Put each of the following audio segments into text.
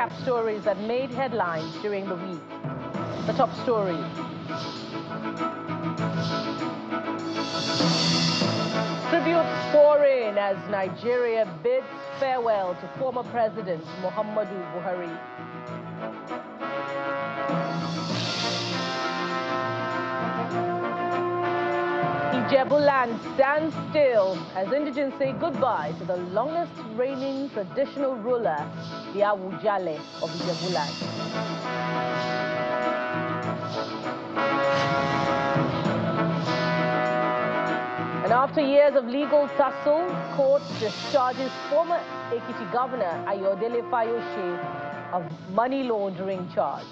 recap stories that made headlines during the week. The top stories. Tributes pour in as Nigeria bids farewell to former President Muhammadu Buhari. Ijebuland stands still as indigents say goodbye to the longest reigning traditional ruler, the Awujale of Ijebuland. And after years of legal tussle, court discharges former Ekiti Governor Ayo Fayose of money laundering charge.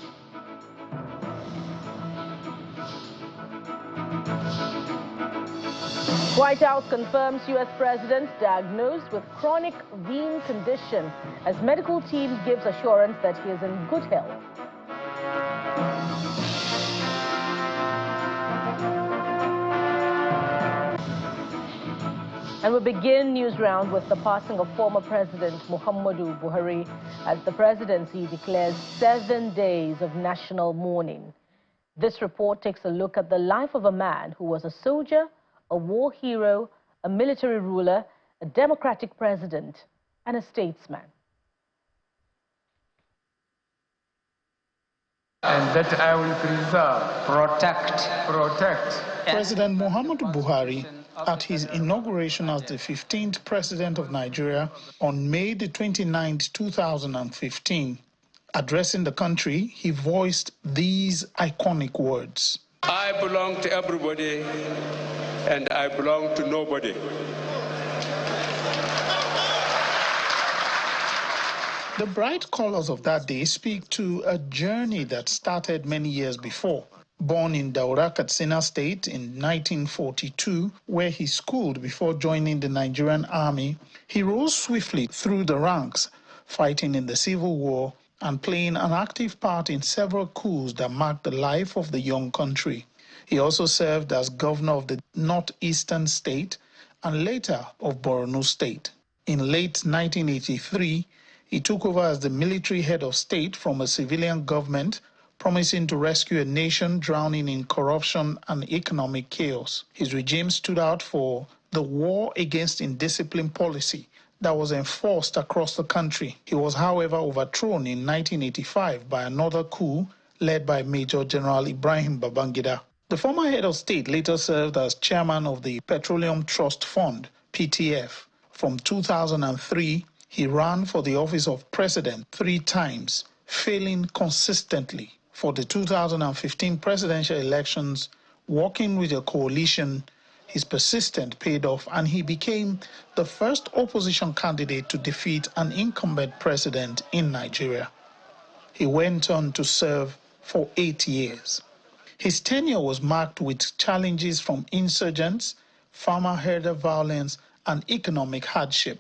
White House confirms U.S. President diagnosed with chronic vein condition as medical team gives assurance that he is in good health. And we begin news round with the passing of former President Muhammadu Buhari as the presidency declares 7 days of national mourning. This report takes a look at the life of a man who was a soldier, a war hero, a military ruler, a democratic president, and a statesman. And that I will preserve, protect. President Muhammadu Buhari, at his inauguration as the 15th President of Nigeria on May the 29th, 2015, addressing the country, he voiced these iconic words. I belong to everybody, and I belong to nobody. The bright colors of that day speak to a journey that started many years before. Born in Daura, Katsina State in 1942, where he schooled before joining the Nigerian army, he rose swiftly through the ranks, fighting in the Civil War and playing an active part in several coups that marked the life of the young country. He also served as governor of the northeastern state and later of Borno State. In late 1983, he took over as the military head of state from a civilian government, promising to rescue a nation drowning in corruption and economic chaos. His regime stood out for the war against indiscipline policy that was enforced across the country. He was, however, overthrown in 1985 by another coup led by Major General Ibrahim Babangida. The former head of state later served as chairman of the Petroleum Trust Fund, PTF. From 2003, he ran for the office of president 3 times, failing consistently. For the 2015 presidential elections, working with a coalition, his persistence paid off and he became the first opposition candidate to defeat an incumbent president in Nigeria. He went on to serve for 8 years. His tenure was marked with challenges from insurgents, farmer-herder violence, and economic hardship.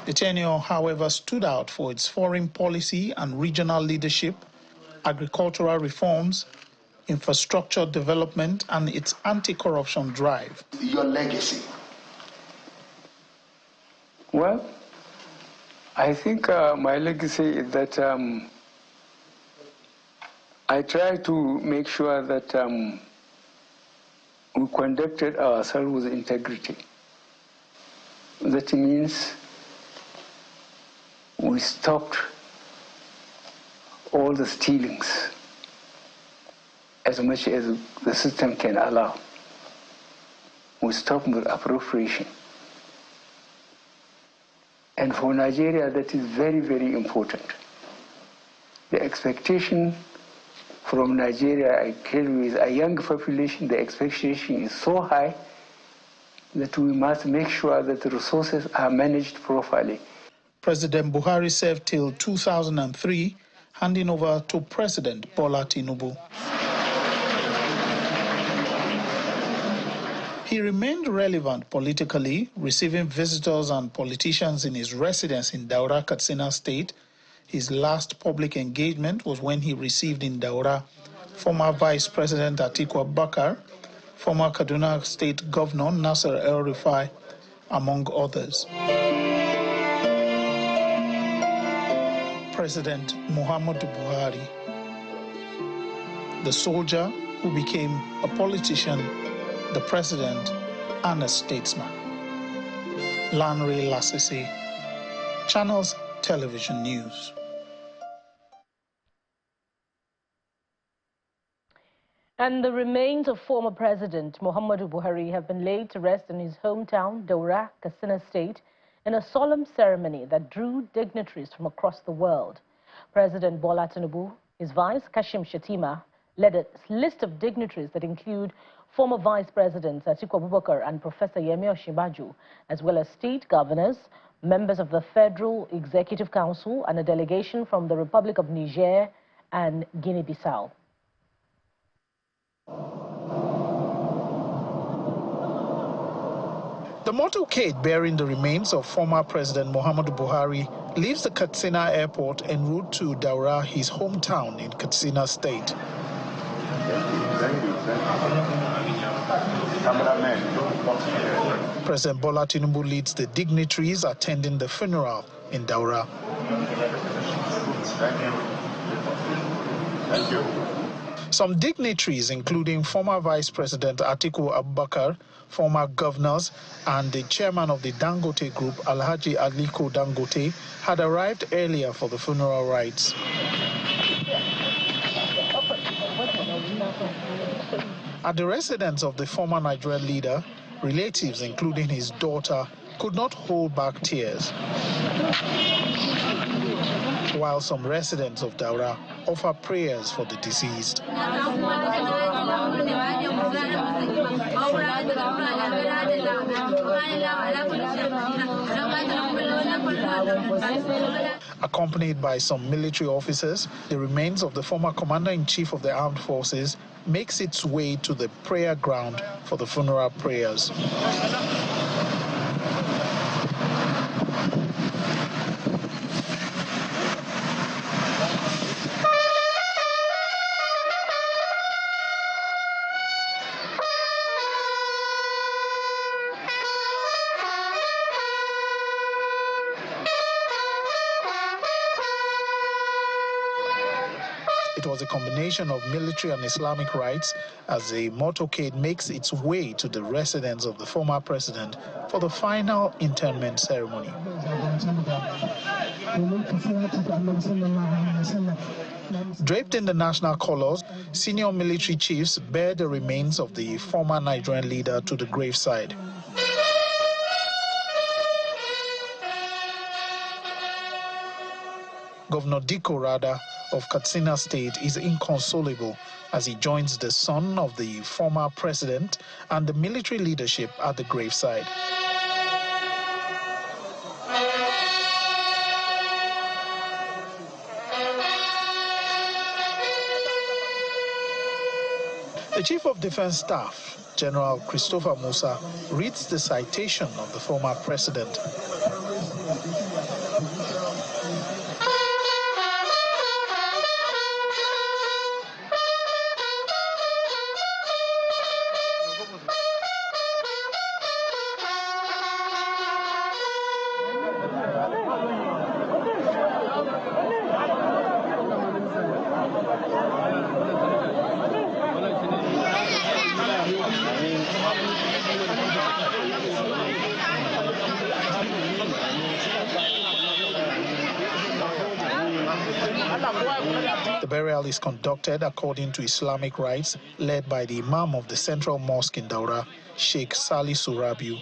The tenure, however, stood out for its foreign policy and regional leadership, agricultural reforms, infrastructure development, and its anti-corruption drive. Your legacy? Well, I think my legacy is that I try to make sure that we conducted ourselves with integrity. That means we stopped all the stealings as much as the system can allow. We stopped with appropriation. And for Nigeria, that is very, very important. The expectation from Nigeria, I tell you, is a young population. The expectation is so high that we must make sure that the resources are managed properly. President Buhari served till 2003, handing over to President Bola Tinubu. He remained relevant politically, receiving visitors and politicians in his residence in Daura, Katsina State. His last public engagement was when he received in Daura former Vice President Atiku Abubakar, former Kaduna State Governor Nasser El-Rufai, among others. President Muhammadu Buhari, the soldier who became a politician, the president, and a statesman. Lanre Lasisi, Channels Television News. And the remains of former President Muhammadu Buhari have been laid to rest in his hometown, Daura, Katsina State, in a solemn ceremony that drew dignitaries from across the world. President Bola Tinubu, his vice, Kashim Shettima, led a list of dignitaries that include former Vice Presidents Atiku Abubakar and Professor Yemi Osinbajo, as well as state governors, members of the Federal Executive Council, and a delegation from the Republic of Niger and Guinea-Bissau. The motorcade bearing the remains of former President Muhammadu Buhari leaves the Katsina airport en route to Daura, his hometown in Katsina State. President Bola Tinubu leads the dignitaries attending the funeral in Daura. Thank you. Some dignitaries, including former Vice President Atiku Abubakar, former governors, and the chairman of the Dangote Group, Alhaji Aliko Dangote, had arrived earlier for the funeral rites. At the residence of the former Nigerian leader, relatives, including his daughter, could not hold back tears, while some residents of Daura offer prayers for the deceased. Accompanied by some military officers, the remains of the former Commander-in-Chief of the Armed Forces makes its way to the prayer ground for the funeral prayers. It was a combination of military and Islamic rites as the motorcade makes its way to the residence of the former president for the final interment ceremony. Draped in the national colors, senior military chiefs bear the remains of the former Nigerian leader to the graveside. Governor Diko Rada of Katsina State is inconsolable as he joins the son of the former president and the military leadership at the graveside. The Chief of Defense Staff, General Christopher Musa, reads the citation of the former president. The burial is conducted according to Islamic rites, led by the Imam of the Central Mosque in Daura, Sheikh Salih Surabiu.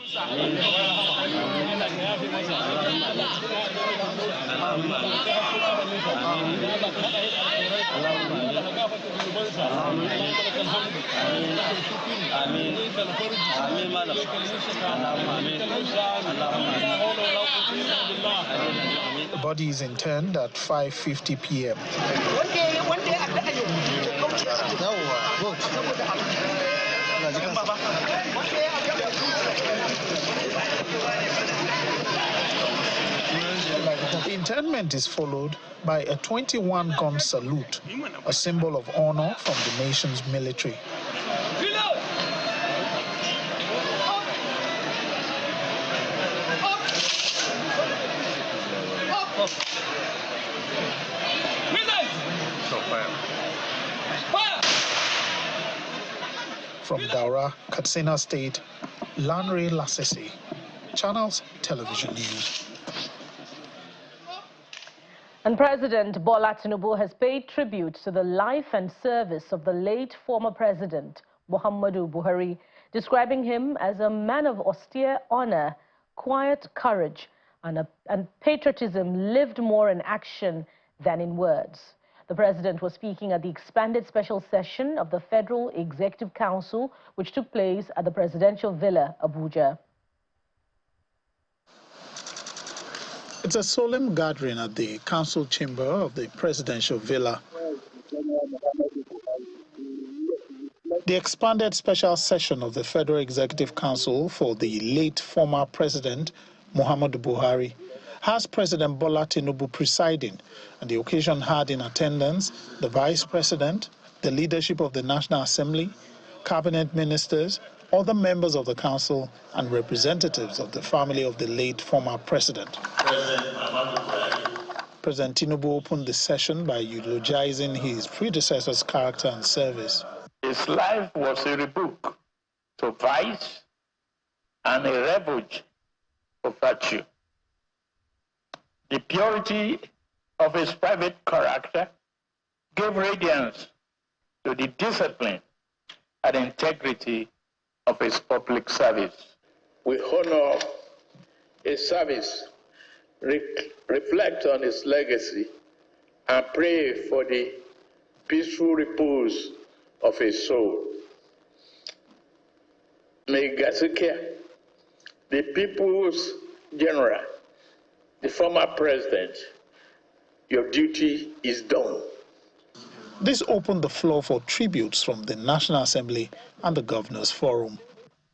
The body is interned at 5:50 p.m. The interment is followed by a 21-gun salute, a symbol of honor from the nation's military. From Daura, Katsina State, Lanre Lasese, Channels Television News. And President Bola Tinubu has paid tribute to the life and service of the late former president, Muhammadu Buhari, describing him as a man of austere honor, quiet courage, and patriotism lived more in action than in words. The president was speaking at the expanded special session of the Federal Executive Council, which took place at the Presidential Villa, Abuja. It's a solemn gathering at the council chamber of the Presidential Villa. The expanded special session of the Federal Executive Council for the late former president, Muhammadu Buhari, has President Bola Tinubu presiding, and the occasion had in attendance the Vice President, the leadership of the National Assembly, cabinet ministers, other members of the council, and representatives of the family of the late former president. President Tinubu opened the session by eulogizing his predecessor's character and service. His life was a rebuke to vice and a refuge for virtue. The purity of his private character gave radiance to the discipline and integrity of his public service. We honor his service, reflect on his legacy, and pray for the peaceful repose of his soul. May Gazukia, the people's general, the former president, your duty is done. This opened the floor for tributes from the National Assembly and the Governors Forum.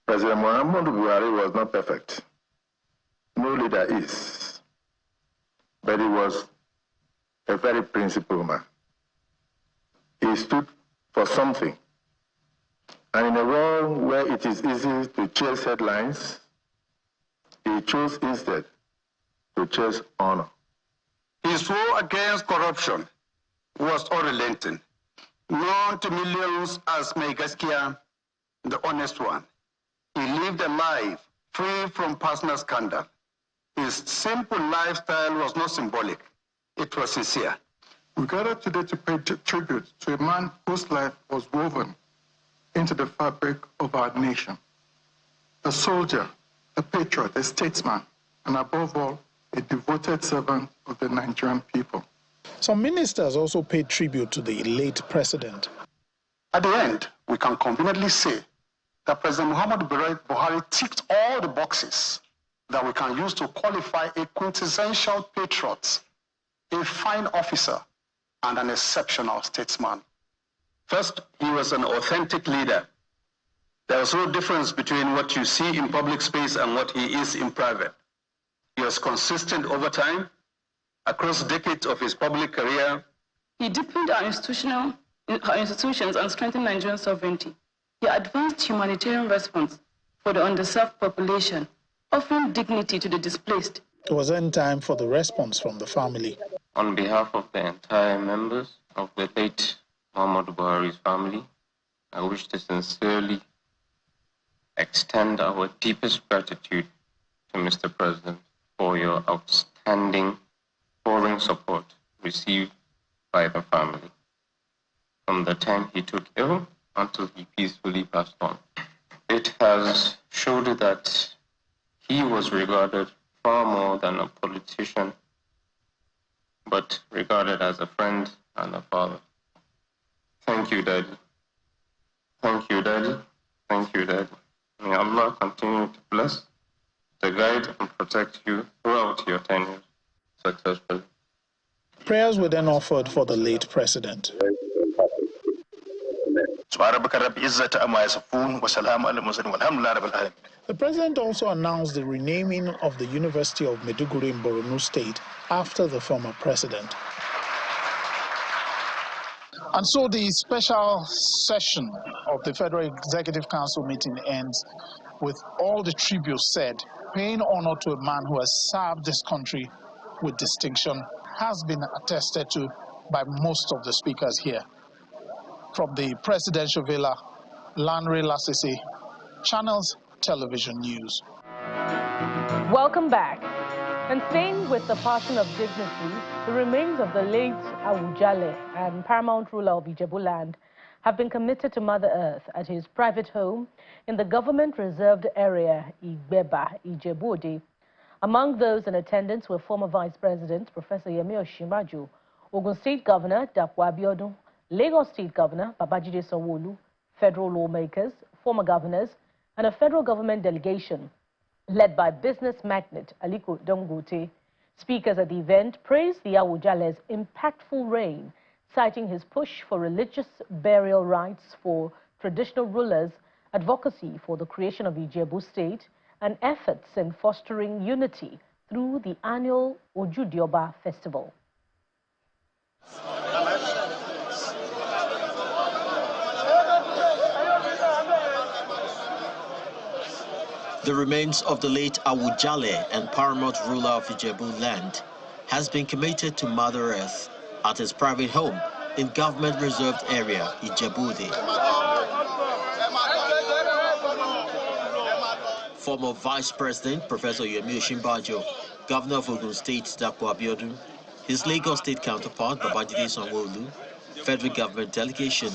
President Muhammadu Buhari was not perfect. No leader is. But he was a very principled man. He stood for something. And in a world where it is easy to chase headlines, he chose instead to chase honor. His war against corruption was unrelenting, known to millions as Megaskia, the honest one. He lived a life free from personal scandal. His simple lifestyle was not symbolic, it was sincere. We gathered today to pay tribute to a man whose life was woven into the fabric of our nation. A soldier, a patriot, a statesman, and above all, a devoted servant of the Nigerian people. Some ministers also paid tribute to the late president. At the end, we can conveniently say that President Muhammadu Buhari ticked all the boxes that we can use to qualify a quintessential patriot, a fine officer, and an exceptional statesman. First, he was an authentic leader. There was no difference between what you see in public space and what he is in private. He was consistent over time. Across decades of his public career, he deepened our institutions and strengthened Nigerian sovereignty. He advanced humanitarian response for the underserved population, offering dignity to the displaced. It was then time for the response from the family. On behalf of the entire members of the late Muhammadu Buhari's family, I wish to sincerely extend our deepest gratitude to Mr. President for your outstanding foreign support received by the family from the time he took ill until he peacefully passed on. It has showed that he was regarded far more than a politician, but regarded as a friend and a father. Thank you, Daddy. Thank you, Daddy. Thank you, Daddy. May Allah continue to bless, to guide and protect you throughout your tenure successfully. Prayers were then offered for the late president. The president also announced the renaming of the University of Maiduguri in Borno State after the former president. And so the special session of the Federal Executive Council meeting ends with all the tributes said, paying honor to a man who has served this country with distinction, has been attested to by most of the speakers here. From the presidential villa, Lanre Lasisi, Channels Television News. Welcome back. And staying with the passing of dignitaries, the remains of the late Awujale and paramount ruler of Ijebuland have been committed to Mother Earth at his private home in the government-reserved area Igbeba, Ijebu-Ode. Among those in attendance were former Vice President Professor Yemi Osinbajo, Ogun State Governor Dapo Abiodun, Lagos State Governor Babajide Sanwo-Olu, federal lawmakers, former governors, and a federal government delegation led by business magnate Aliko Dangote. Speakers at the event praised the Awujale's impactful reign, citing his push for religious burial rights for traditional rulers, advocacy for the creation of Ijebu State, and efforts in fostering unity through the annual Ojudioba Festival. The remains of the late Awujale and paramount ruler of Ijebu land has been cremated to Mother Earth at his private home in government-reserved area, Ijebu-Ode. Former Vice President Professor Yemi Osinbajo, Governor of Ogun State Dapo Abiodun, his Lagos State counterpart Babajide Sanwo-Olu, federal government delegation,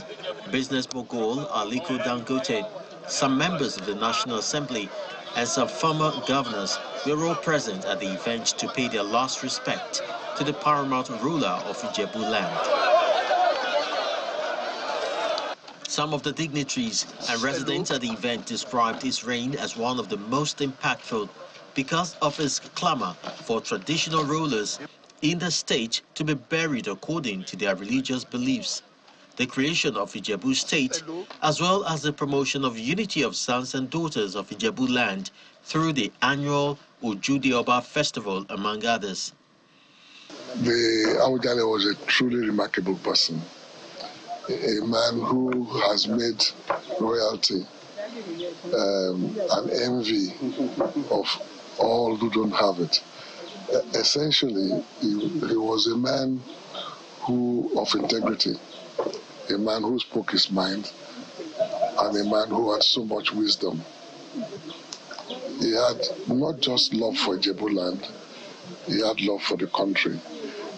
business mogul Aliko Dangote, some members of the National Assembly, and some former governors were all present at the event to pay their last respect to the paramount ruler of Ijebu land. Some of the dignitaries and residents at the event described his reign as one of the most impactful because of his clamor for traditional rulers in the state to be buried according to their religious beliefs, the creation of Ijebu State, as well as the promotion of unity of sons and daughters of Ijebu land through the annual Ojudioba Festival, among others. The Awujale was a truly remarkable person, a man who has made royalty an envy of all who don't have it. Essentially, he was a man of integrity, a man who spoke his mind, and a man who had so much wisdom. He had not just love for Ijebu land, he had love for the country.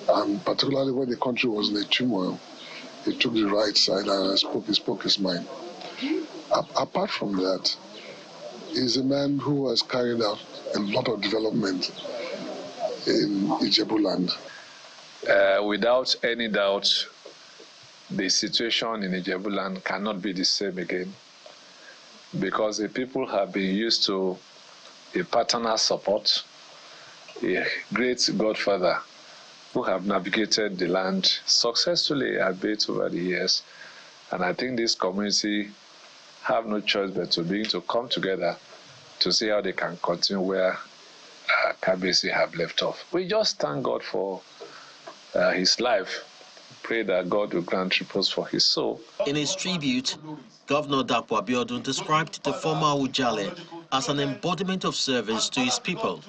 And particularly when the country was in a turmoil, he took the right side and spoke his mind. Apart from that, he's a man who has carried out a lot of development in Ijebu land. Without any doubt, the situation in Ijebu land cannot be the same again, because the people have been used to a paternal support, a great godfather who have navigated the land successfully a bit over the years. And I think this community have no choice but to begin to come together to see how they can continue where Kabisi have left off. We just thank God for his life. Pray that God will grant repose for his soul. In his tribute, Governor Dapo Abiodun described the former Awujale as an embodiment of service to his people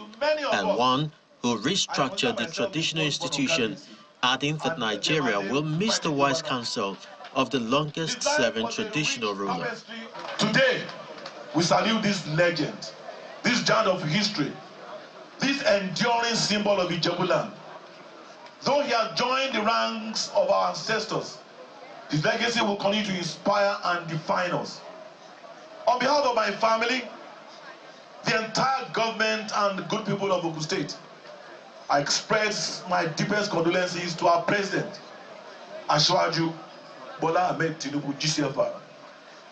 and one who restructured the traditional institution, adding that Nigeria will miss the wise counsel of the longest-serving traditional ruler. Today, we salute this legend, this giant of history, this enduring symbol of Ijebu land. Though he has joined the ranks of our ancestors, his legacy will continue to inspire and define us. On behalf of my family, the entire government and the good people of Ogun State, I express my deepest condolences to our president, Asiwaju Bola Ahmed Tinubu GCFR,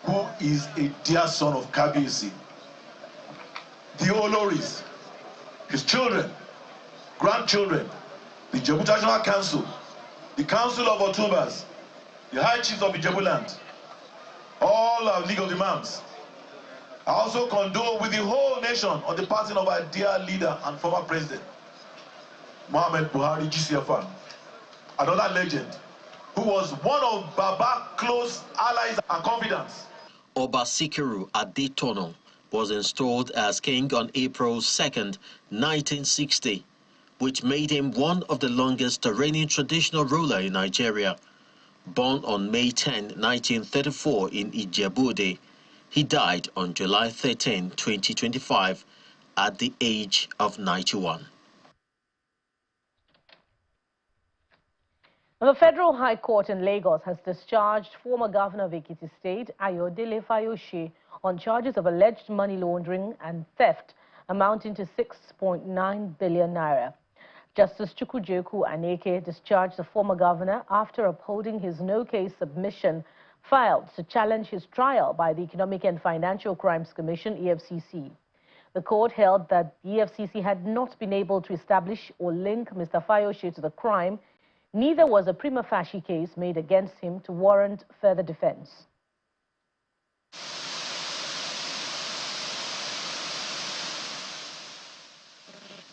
who is a dear son of Kabiyesi. The Oloris, his children, grandchildren, the Ijebu National Council, the Council of Otumbas, the High Chiefs of Ijebu land, all our League of Imams. I also condole with the whole nation on the passing of our dear leader and former president, Muhammadu Buhari GCFR, another legend who was one of Baba's close allies and confidants. Oba Sikiru Adetono was installed as king on April 2nd, 1960. which made him one of the longest reigning traditional ruler in Nigeria. Born on May 10, 1934 in Ijebu-Ode, he died on July 13, 2025, at the age of 91. The Federal High Court in Lagos has discharged former governor of Ekiti State, Ayo Fayose, on charges of alleged money laundering and theft amounting to 6.9 billion naira. Justice Chukwujeku Aneke discharged the former governor after upholding his no-case submission filed to challenge his trial by the Economic and Financial Crimes Commission, EFCC. The court held that the EFCC had not been able to establish or link Mr. Fayose to the crime. Neither was a prima facie case made against him to warrant further defense.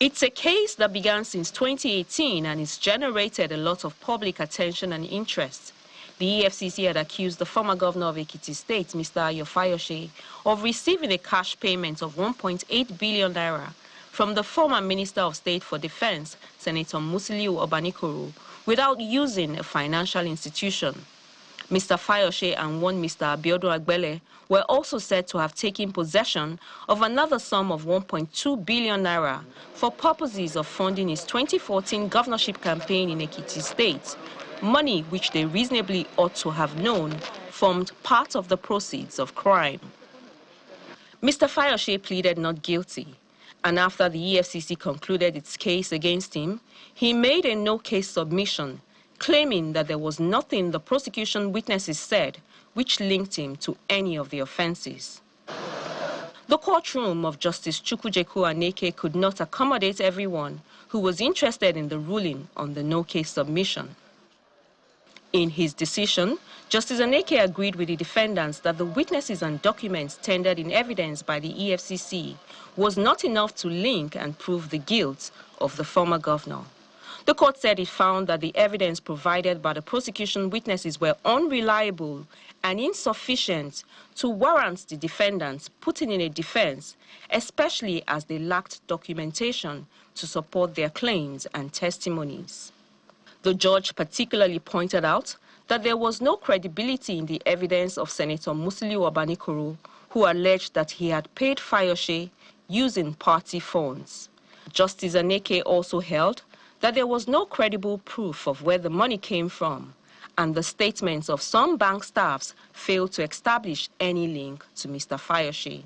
It's a case that began since 2018 and it's generated a lot of public attention and interest. The EFCC had accused the former governor of Ekiti State, Mr. Ayo Fayose, of receiving a cash payment of 1.8 billion naira from the former Minister of State for Defense, Senator Musiliu Obanikoro, without using a financial institution. Mr. Fayose and one Mr. Abiodun Agbele were also said to have taken possession of another sum of 1.2 billion naira for purposes of funding his 2014 governorship campaign in Ekiti State, money which they reasonably ought to have known formed part of the proceeds of crime. Mr. Fayose pleaded not guilty, and after the EFCC concluded its case against him, he made a no-case submission, claiming that there was nothing the prosecution witnesses said which linked him to any of the offenses. The courtroom of Justice Chukwujeku Aneke could not accommodate everyone who was interested in the ruling on the no-case submission. In his decision, Justice Aneke agreed with the defendants that the witnesses and documents tendered in evidence by the EFCC was not enough to link and prove the guilt of the former governor. The court said it found that the evidence provided by the prosecution witnesses were unreliable and insufficient to warrant the defendants putting in a defense, especially as they lacked documentation to support their claims and testimonies. The judge particularly pointed out that there was no credibility in the evidence of Senator Musiliu Obanikoro, who alleged that he had paid Fayose using party funds. Justice Aneke also held that there was no credible proof of where the money came from, and the statements of some bank staffs failed to establish any link to Mr. Fayose.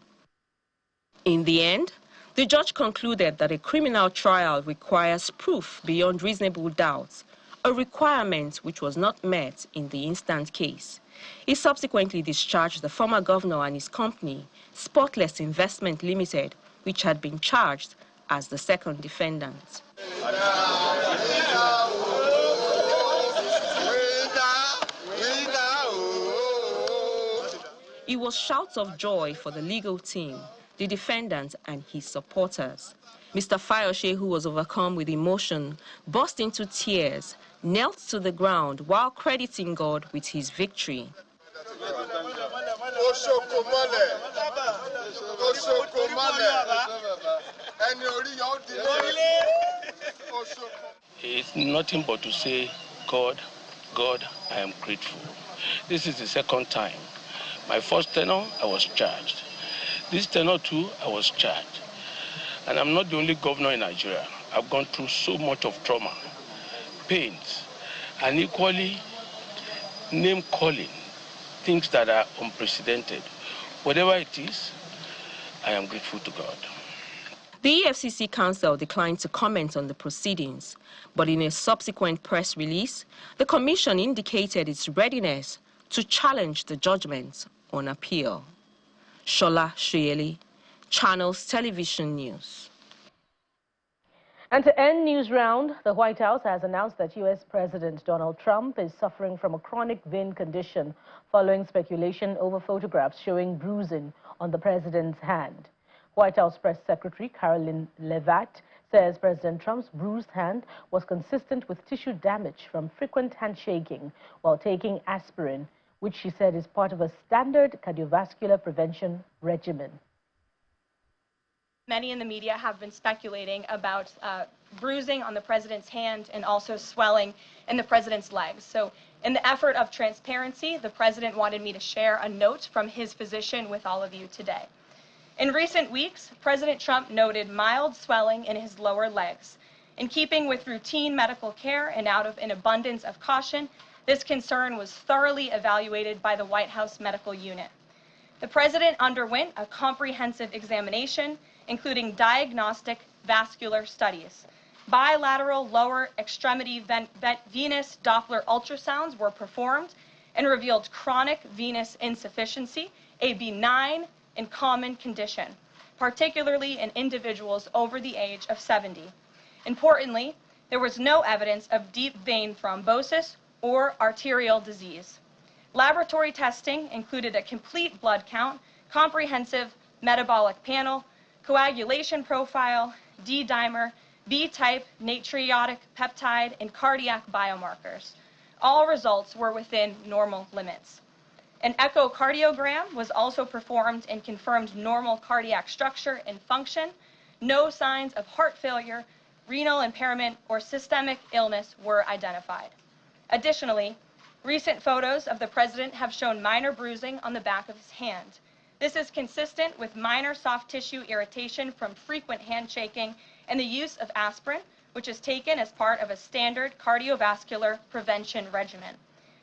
In the end, the judge concluded that a criminal trial requires proof beyond reasonable doubt, a requirement which was not met in the instant case. He subsequently discharged the former governor and his company, Spotless Investment Limited, which had been charged as the second defendant. It was shouts of joy for the legal team, the defendant and his supporters. Mr. Fayose, who was overcome with emotion, burst into tears, knelt to the ground while crediting God with his victory. It's nothing but to say, God, I am grateful. This is the second time. My first tenure, I was charged. This tenure too, I was charged. And I'm not the only governor in Nigeria. I've gone through so much of trauma, pains, and equally name-calling, things that are unprecedented. Whatever it is, I am grateful to God. The EFCC counsel declined to comment on the proceedings, but in a subsequent press release, the commission indicated its readiness to challenge the judgment on appeal. Shola Shuyeli, Channels Television News. And to end news round, the White House has announced that U.S. President Donald Trump is suffering from a chronic vein condition following speculation over photographs showing bruising on the president's hand. White House Press Secretary Caroline Leavitt says President Trump's bruised hand was consistent with tissue damage from frequent handshaking while taking aspirin, which she said is part of a standard cardiovascular prevention regimen. Many in the media have been speculating about bruising on the president's hand and also swelling in the president's legs. So in the effort of transparency, the president wanted me to share a note from his physician with all of you today. In recent weeks, President Trump noted mild swelling in his lower legs. In keeping with routine medical care and out of an abundance of caution, this concern was thoroughly evaluated by the White House medical unit. The president underwent a comprehensive examination, including diagnostic vascular studies. Bilateral lower extremity venous Doppler ultrasounds were performed and revealed chronic venous insufficiency, a benign and common condition, particularly in individuals over the age of 70. Importantly, there was no evidence of deep vein thrombosis or arterial disease. Laboratory testing included a complete blood count, comprehensive metabolic panel, coagulation profile, D-dimer, B-type natriuretic peptide, and cardiac biomarkers. All results were within normal limits. An echocardiogram was also performed and confirmed normal cardiac structure and function. No signs of heart failure, renal impairment, or systemic illness were identified. Additionally, recent photos of the president have shown minor bruising on the back of his hand. This is consistent with minor soft tissue irritation from frequent handshaking and the use of aspirin, which is taken as part of a standard cardiovascular prevention regimen.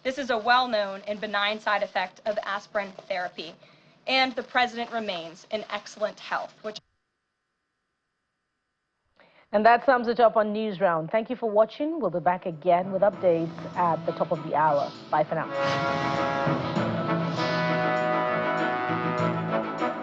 This is a well-known and benign side effect of aspirin therapy, and the president remains in excellent health. And that sums it up on News Round. Thank you for watching. We'll be back again with updates at the top of the hour. Bye for now.